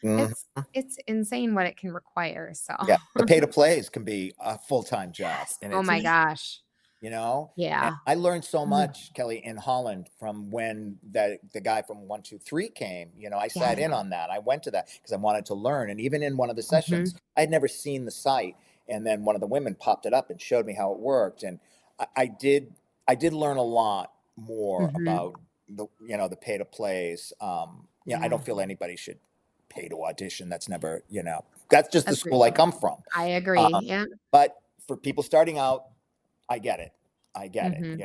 Mhm. It's insane what it can require. So Yeah, the pay to plays can be a full-time job, yes. and Oh it's my gosh. and Yeah. I learned so Mm. much, Kelly, in Holland from when the guy from 123 came. I sat Yeah. in on that. I went to that because I wanted to learn. And even in one of the Mhm. sessions, I'd never seen the site. And then one of the women popped it up and showed me how it worked. And I did learn a lot more Mhm. about the pay to plays. I Yeah. don't feel anybody should pay to audition. That's never, that's just the school I Agreed. come from. I agree. Um, Yeah. but for people starting out, I get it. I get it. Mhm.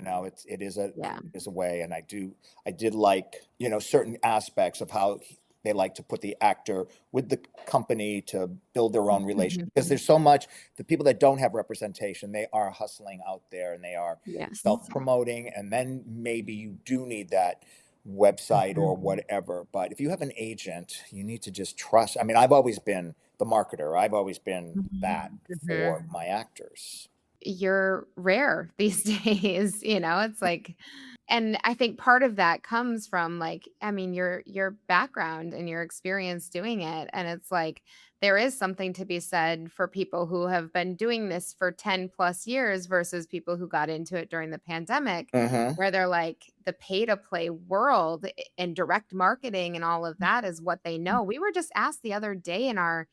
It Yeah. is a way, and I did like, certain aspects of how they like to put the actor with the company to build their own relationship. Mhm. Because there's so much, the people that don't have representation, they are hustling out there and they are Yes. self-promoting, and then maybe you do need that website Mhm. or whatever. But if you have an agent, you need to just trust. I mean, I've always been the marketer. I've always been that for Mhm. my actors. You're rare these days, it's like and I think part of that comes from like, I mean, your background and your experience doing it. And it's like there is something to be said for people who have been doing this for 10 plus years versus people who got into it during the pandemic, Mm-hmm. where they're like the pay to play world and direct marketing and all of that is what they know. We were just asked the other day in our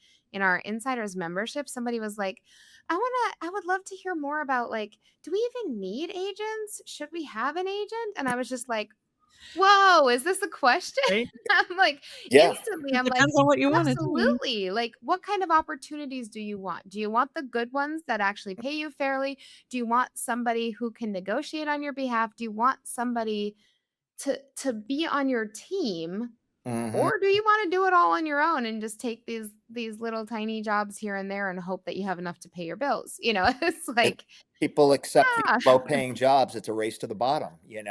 insiders membership, somebody was like, I would love to hear more about like, do we even need agents? Should we have an agent? And I was just like, whoa, is this a question? Right? I'm like, Yeah. instantly, It I'm like, depends on what you want to do. absolutely. Like, what kind of opportunities do you want? Do you want the good ones that actually pay you fairly? Do you want somebody who can negotiate on your behalf? Do you want somebody to be on your team? Mm-hmm. Or do you want to do it all on your own and just take these little tiny jobs here and there and hope that you have enough to pay your bills? It's If like, people accept these yeah, low-paying jobs, it's a race to the bottom, yeah,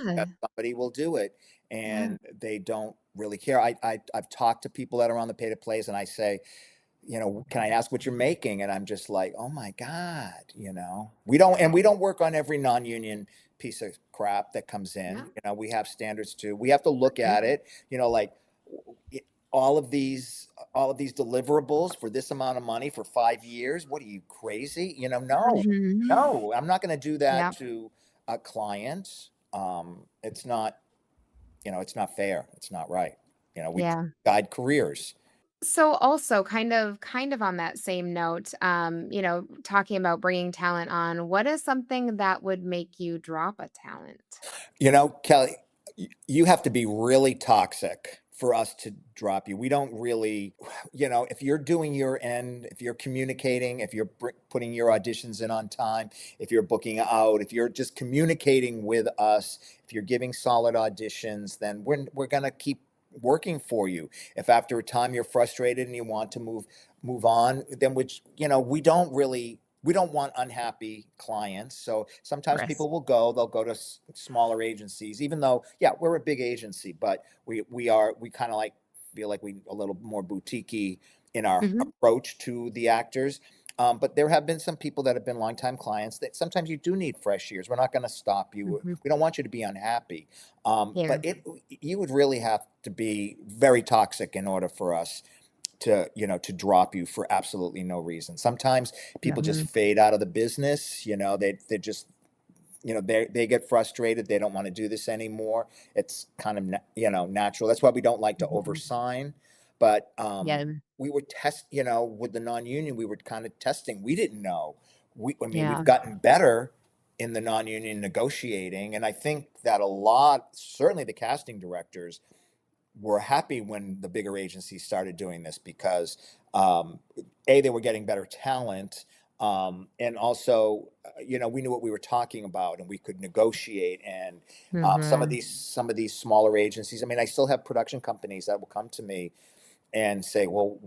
that somebody will do it, yeah. and they don't really care. I've talked to people that are on the pay to plays, and I say, can I ask what you're making? And I'm just like, oh my God, we don't work on every non-union piece of crap that comes in. Yeah. We have standards too. We have to look Mhm. at it, like all of these deliverables for this amount of money for 5 years. What are you, crazy? No, Mhm. no, I'm not going to do that Yep. to a client. It's not, it's not fair. It's not right. We Yeah. guide careers. So also kind of on that same note, talking about bringing talent on, what is something that would make you drop a talent? Kelly, you have to be really toxic for us to drop you. We don't really, if you're doing your end, if you're communicating, if you're putting your auditions in on time, if you're booking out, if you're just communicating with us, if you're giving solid auditions, then we're going to keep working for you. If after a time you're frustrated and you want to move on, then we don't want unhappy clients. So sometimes people will they'll go to smaller agencies, even though, yeah, we're a big agency, but we kind of like feel like we a little more boutique-y in our approach to the actors. But there have been some people that have been longtime clients that sometimes you do need fresh ears. We're not going to stop you. We don't want you to be unhappy. But you would really have to be very toxic in order for us to drop you for absolutely no reason. Sometimes people just fade out of the business. They just, they get frustrated. They don't want to do this anymore. It's kind of, natural. That's why we don't like to oversign. But we were with the non-union, we were kind of testing. We didn't know. We've gotten better in the non-union negotiating. And I think that certainly the casting directors were happy when the bigger agencies started doing this because they were getting better talent, and also we knew what we were talking about and we could negotiate. And some of these smaller agencies, I still have production companies that will come to me and say, well,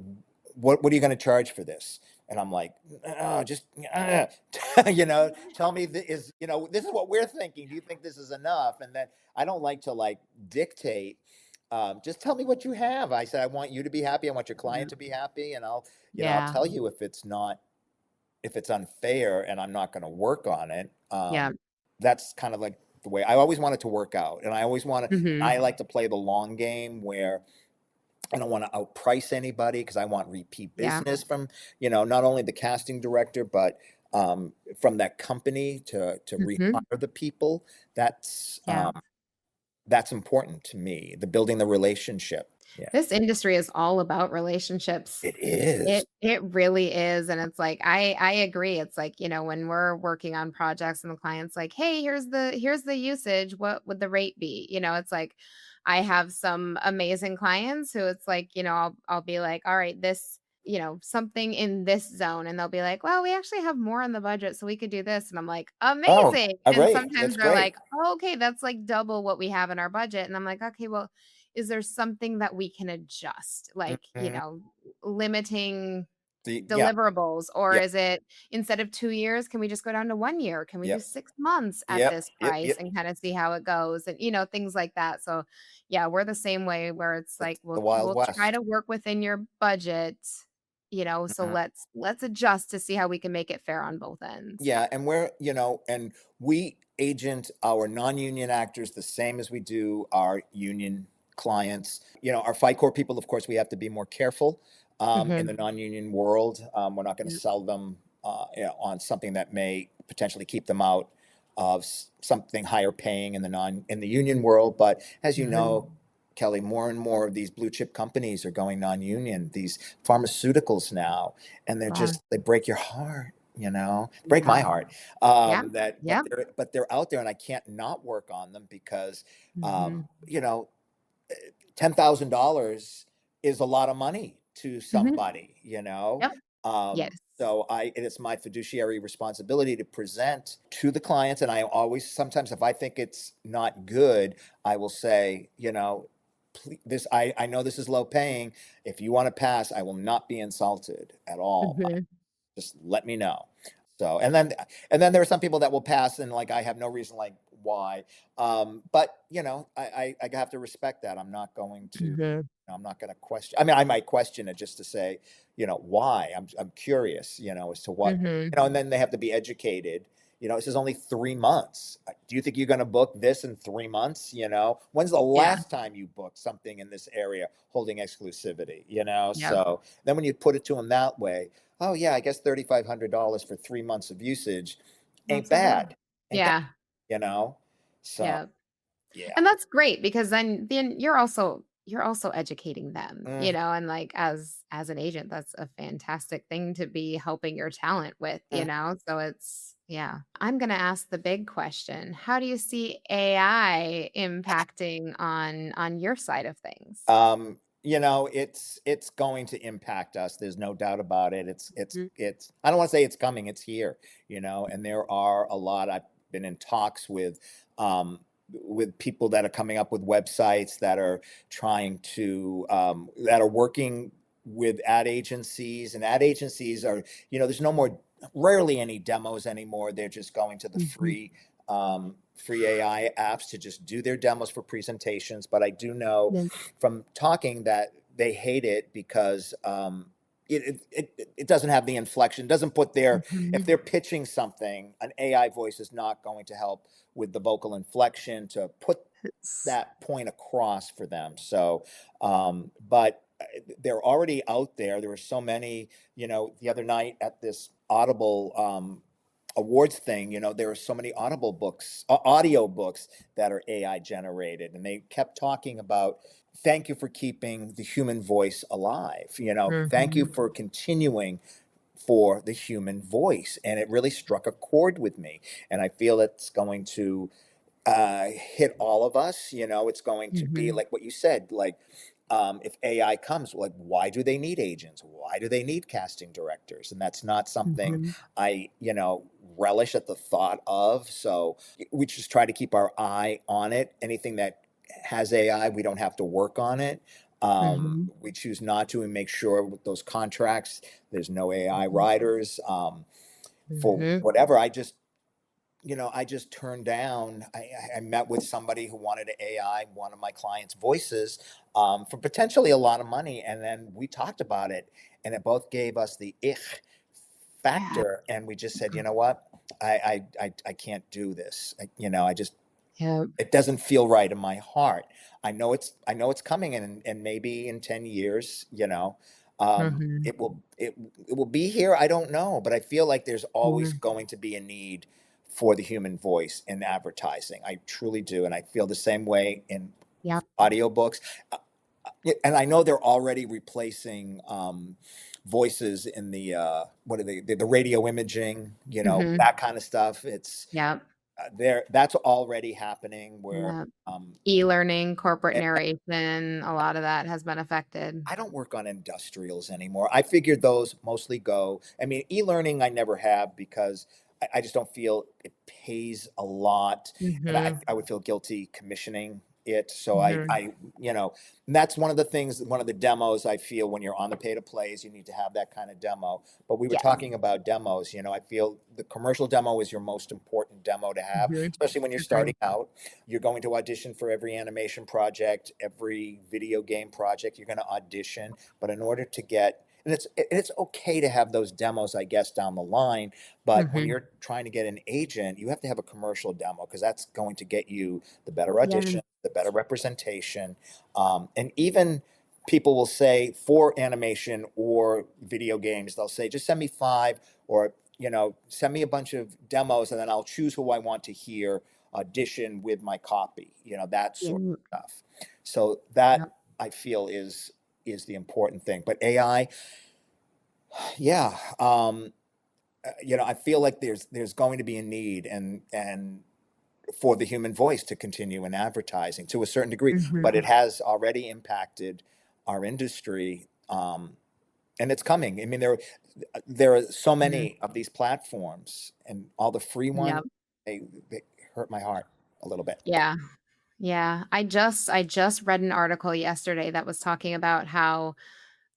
what are you going to charge for this? And I'm like, oh, just tell me this is what we're thinking. Do you think this is enough? And then I don't like to dictate. Just tell me what you have. I said, I want you to be happy. I want your client to be happy. And I'll tell you if it's unfair and I'm not going to work on it. That's kind of like the way I always want it to work out. And I like to play the long game where I don't want to outprice anybody because I want repeat business from, not only the casting director, but from that company to rehire the people. That's important to me, the building the relationship. Yeah. This industry is all about relationships. It is. It really is. And it's like, I agree. It's like, when we're working on projects and the client's like, hey, here's the usage. What would the rate be? It's like, I have some amazing clients who it's like, I'll be like, all right, this, something in this zone. And they'll be like, well, we actually have more on the budget, so we could do this. And I'm like, amazing. And right. sometimes they're like, oh, okay, that's like double what we have in our budget. And I'm like, okay, well, is there something that we can adjust? Like, limiting deliverables, or is it instead of 2 years, can we just go down to 1 year? Can we do 6 months at this price and kind of see how it goes? And, things like that. So yeah, we're the same way where it's like, we'll try to work within your budget, so let's adjust to see how we can make it fair on both ends. Yeah. And and we agent our non-union actors the same as we do our union clients. Our FICOR people, of course, we have to be more careful in the non-union world. We're not going to sell them on something that may potentially keep them out of something higher paying in the union world. But as you know, Kelly, more and more of these blue chip companies are going non-union, these pharmaceuticals now, and they break your heart, break my heart. But they're out there and I can't not work on them because, $10,000 is a lot of money to somebody, So it is my fiduciary responsibility to present to the clients. And I always, sometimes if I think it's not good, I will say, please, I know this is low paying. If you want to pass, I will not be insulted at all. Just let me know. So, and then there are some people that will pass and I have no reason why. But I have to respect that. I'm not going to, I'm not going to question. I might question it just to say, why. I'm curious, as to what, and then they have to be educated. This is only 3 months. Do you think you're going to book this in 3 months? When's the last time you booked something in this area holding exclusivity? So then when you put it to them that way, oh yeah, I guess $3,500 for 3 months of usage ain't bad. So and that's great because then you're also you're also educating them, Mm, and like as an agent, that's a fantastic thing to be helping your talent with, mm. So it's yeah. I'm going to ask the big question. How do you see AI impacting on your side of things? It's going to impact us. There's no doubt about it. Mhm. It's I don't want to say it's coming, it's here, and there are a lot. I've been in talks with people that are coming up with websites that are trying to that are working with ad agencies, and ad agencies are, there's no more rarely any demos anymore. They're just going to the Mhm. free AI apps to just do their demos for presentations. But I do know Yeah. from talking that they hate it because it doesn't have the inflection, doesn't put their, if Mhm. they're pitching something, an AI voice is not going to help with the vocal inflection to put It's that point across for them. So, but they're already out there. There were so many, the other night at this Audible awards thing, there are so many Audible books, audio books that are AI generated. And they kept talking about, thank you for keeping the human voice alive. Thank you Mhm. for continuing for the human voice. And it really struck a chord with me. And I feel it's going to hit all of us. It's going to be Mhm. like what you said, like, if AI comes, like, why do they need agents? Why do they need casting directors? And that's not something Mhm. I, relish at the thought of. So we just try to keep our eye on it. Anything that has AI, we don't have to work on it. Mhm. We choose not to, and make sure with those contracts, there's no AI Mhm. writers. For Mhm. whatever, I just turned down. I met with somebody who wanted to AI one of my clients' voices for potentially a lot of money, and then we talked about it, and it both gave us the ich Yeah. factor, and we just said, you know what, I can't do this. I just, Yep. it doesn't feel right in my heart. I know it's coming, and maybe in 10 years, Mhm. it will be here. I don't know, but I feel like there's always Yeah. going to be a need for the human voice in advertising. I truly do, and I feel the same way in Yep. audiobooks. Yeah, and I know they're already replacing voices in the what are they, the radio imaging, Mhm. that kind of stuff. It's Yep. there. That's already happening. Where Yep. um, E-learning, corporate and narration, a lot of that has been affected. I don't work on industrials anymore. I figured those mostly go. I mean, e-learning I never have because I just don't feel it pays a lot, and I, Mhm. I would feel guilty commissioning it. So Mhm. and that's one of the things, one of the demos I feel when you're on the pay to plays, you need to have that kind of demo. But we were Yes. talking about demos. I feel the commercial demo is your most important demo to have, Mhm. especially when you're Agree. starting out. You're going to audition for every animation project, every video game project. You're going to audition, but in order to get, and it's okay to have those demos, I guess, down the line. But when Mhm. you're trying to get an agent, you have to have a commercial demo because that's going to get you the better Yeah. audition, the better representation, and even people will say for animation or video games, they'll say, just send me five, or send me a bunch of demos, and then I'll choose who I want to hear audition with my copy, that sort Yeah. of stuff. So that Yep. I feel is the important thing. But AI, yeah, I feel like there's going to be a need, and for the human voice to continue in advertising to a certain degree, Mhm. but it has already impacted our industry. And it's coming. I mean, there are so Mhm. many of these platforms, and all the free ones, Yep. they hurt my heart a little bit. Yeah. Yeah. I just read an article yesterday that was talking about how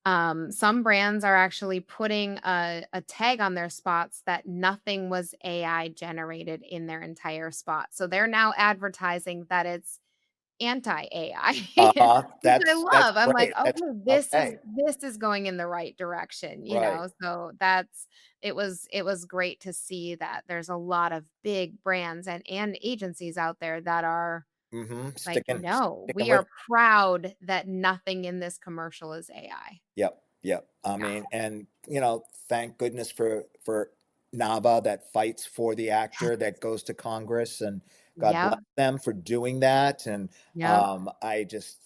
some brands are actually putting a tag on their spots that nothing was AI generated in their entire spot. So they're now advertising that it's anti-AI, which I That's love. I'm like, great. That's okay, this is okay. this is going in the right direction, Right. So it was great to see that there's a lot of big brands and agencies out there that are Mm-hmm. like, no, Sticking we with. are proud that nothing in this commercial is AI. Yep, yep. I Yeah. mean, and thank goodness for Nava that fights for the actor that goes to Congress, and God bless Yep. them for doing that. And Yep. I just,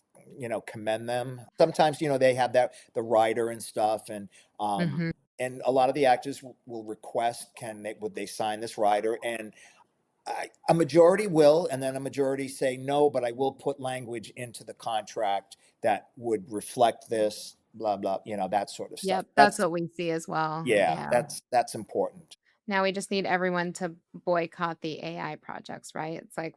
commend them. Sometimes, they have the writer and stuff, and Mm-hmm. a lot of the actors will request, would they sign this writer? And a majority will, and then a majority say no, but I will put language into the contract that would reflect this, blah blah, that sort of stuff. Yep, that's what we see as well. Yeah, Yeah. that's important. Now we just need everyone to boycott the AI projects, right? It's like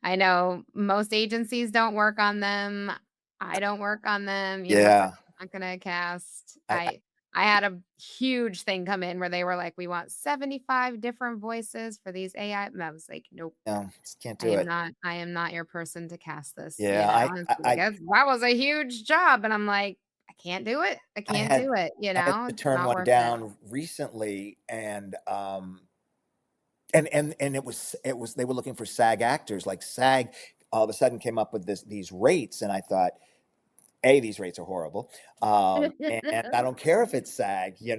I know most agencies don't work on them. I don't work on them. It's like, Yeah. I'm not gonna cast. I, I had a huge thing come in where they were like, we want 75 different voices for these AI. And I was like, nope, no, just can't do it. I am not your person to cast this. Yeah, It's like, that was a huge job. And I'm like, I can't do it. I can't do it. I had to It's turn not one worth it. down recently, and it was they were looking for SAG actors. Like SAG all of a sudden came up with these rates, and I thought, these rates are horrible, and I don't care if it's SAG. Yeah.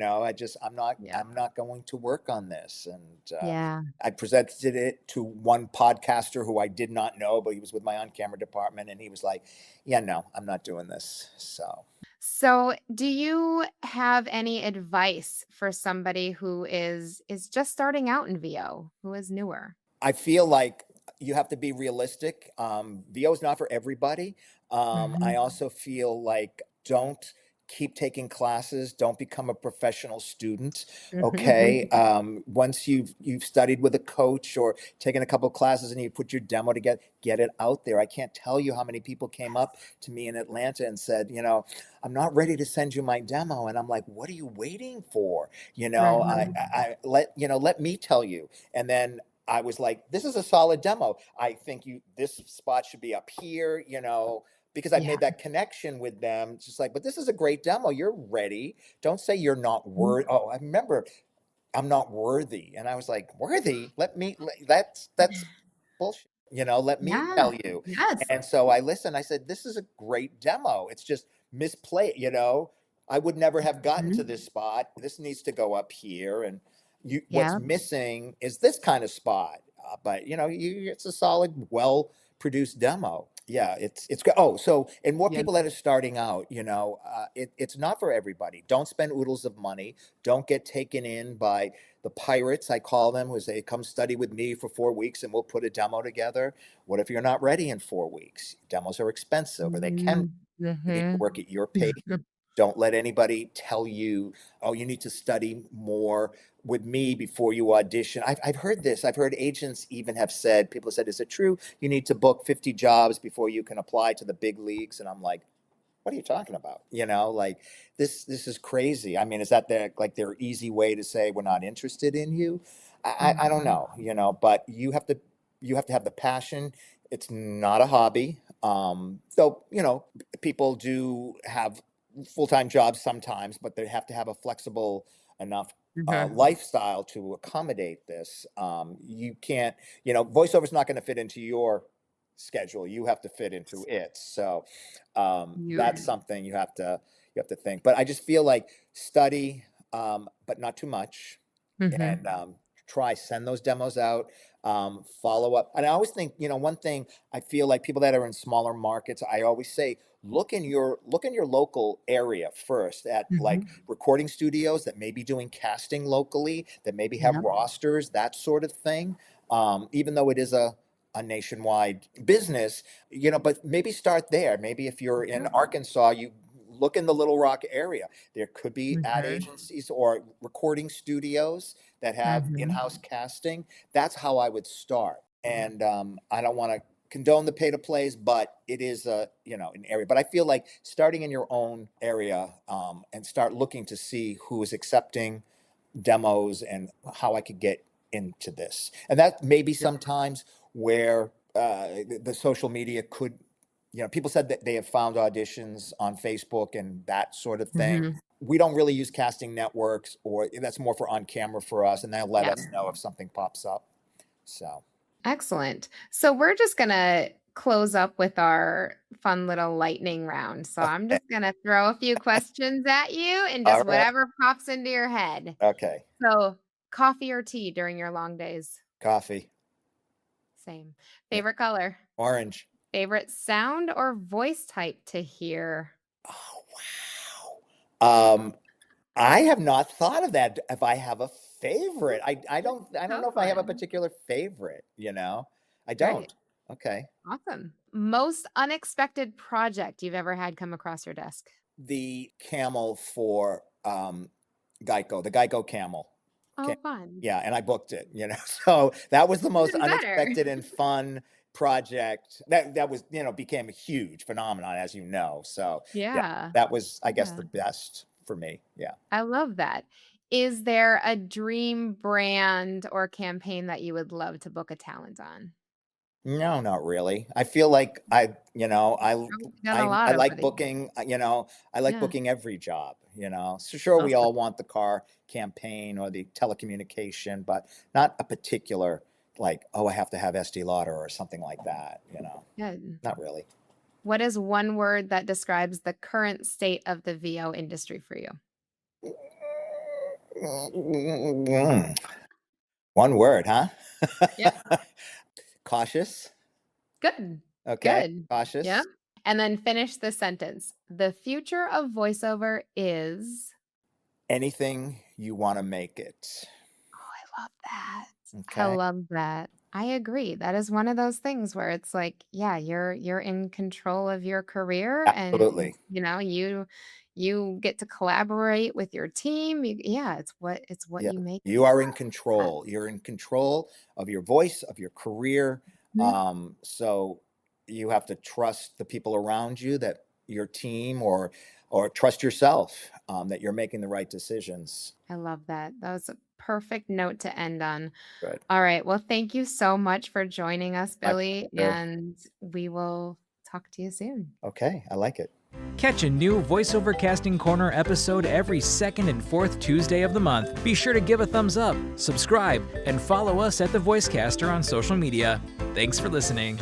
I'm not going to work on this. And Yeah. I presented it to one podcaster who I did not know, but he was with my on-camera department, and he was like, "Yeah, no, I'm not doing this." So, do you have any advice for somebody who is just starting out in VO, who is newer? I feel like you have to be realistic. VO is not for everybody. I Mhm. also feel like don't keep taking classes. Don't become a professional student. Okay. Once you've studied with a coach or taken a couple of classes and you put your demo together, get it out there. I can't tell you how many people came up to me in Atlanta and said, I'm not ready to send you my demo. And I'm like, what are you waiting for? Mhm. Let me tell you. And then I was like, this is a solid demo. I think this spot should be up here, because I've Yeah. made that connection with them. It's just like, but this is a great demo. You're ready. Don't say you're not Mhm. worthy. Oh, I remember I'm not worthy. And I was like, worthy? That's bullshit. Let me Yeah. tell you. Yes. And so I listened. I said, this is a great demo. It's just misplayed, I would never have gotten to Mhm. this spot. This needs to go up here. And what's Yeah. missing is this kind of spot. But it's a solid, well produced demo. Yeah, it's good. Oh, so, and more Yeah. people that are starting out, it's not for everybody. Don't spend oodles of money. Don't get taken in by the pirates, I call them, who say, come study with me for 4 weeks and we'll put a demo together. What if you're not ready in 4 weeks? Demos are expensive, or they can. You need to Mhm. work at your pace. Don't let anybody tell you, oh, you need to study more with me before you audition. I've heard this. I've heard agents even have said, people have said, is it true you need to book 50 jobs before you can apply to the big leagues? And I'm like, what are you talking about? Like this is crazy. I mean, is that their easy way to say we're not interested in you? I don't Mhm. know, but you have to have the passion. It's not a hobby. So, people do have full-time jobs sometimes, but they have to have a flexible enough Mhm. lifestyle to accommodate this. You can't, voiceover's not going to fit into your schedule. You have to fit into it. So that's something you have to think. But I just feel like study, but not too much, Mhm. and send those demos out, follow up. And I always think, one thing, I feel like people that are in smaller markets, I always say, look in your local area first at like Mhm. recording studios that may be doing casting locally, that maybe have Yep. rosters, that sort of thing. Even though it is a nationwide business, but maybe start there. Maybe if you're in Arkansas, you look in the Little Rock area. There could be ad Mhm. agencies or recording studios that have Mhm. in-house casting. That's how I would start. And I don't want to condone the pay to plays, but it is an area. But I feel like starting in your own area, and start looking to see who is accepting demos and how I could get into this. And that may be sometimes where the social media could, people said that they have found auditions on Facebook and that sort of thing. Mhm. We don't really use casting networks, or that's more for on camera for us, and they'll let Yeah. us know if something pops up. So, Excellent. So we're just gonna close up with our fun little lightning round. So I'm okay. just gonna throw a few questions at you and All just right. whatever pops into your head. Okay. So coffee or tea during your long days? Coffee. Same. Yeah. Favorite color? Orange. Favorite sound or voice type to hear? Oh, wow. I have not thought of that. If I have a favorite, I don't Tough know if I have a one. particular favorite. I Great. don't. Okay. Awesome. Most unexpected project you've ever had come across your desk? The camel for Geico, the Geico camel. Oh, fun. Yeah, and I booked it. So that was the most Even better. unexpected and fun project that was, became a huge phenomenon, as you know. So yeah, Yeah. that was, I guess, Yeah. the best for me. Yeah. I love that. Is there a dream brand or campaign that you would love to book a talent on? No, not really. I feel like Probably done a lot I over like the years. booking, I like Yeah. booking every job. So sure, we Awesome. all want the car campaign or the telecommunication, but not a particular, like, oh, I have to have SD Lauder or something like that. Good. Not really. What is one word that describes the current state of the VO industry for you? One word, huh? Yeah. Cautious. Good. Okay. Good. Yeah. Cautious. And then finish the sentence. The future of voiceover is. Anything you want to make it. Oh, I love that. I Okay. love that. I agree. That is one of those things where it's like, yeah, you're in control of your career, and Absolutely. you get to collaborate with your team. Yeah, it's what Yeah. you make. You are in control. You're in control of your voice, of your career. Mhm. So you have to trust the people around you, that your team, or trust yourself, that you're making the right decisions. I love that. That was a perfect note to end on. Good. All right. Well, thank you so much for joining us, My Billy, pleasure. and we will talk to you soon. Okay. I like it. Catch a new Voiceover Casting Corner episode every second and fourth Tuesday of the month. Be sure to give a thumbs up, subscribe, and follow us at The Voicecaster on social media. Thanks for listening.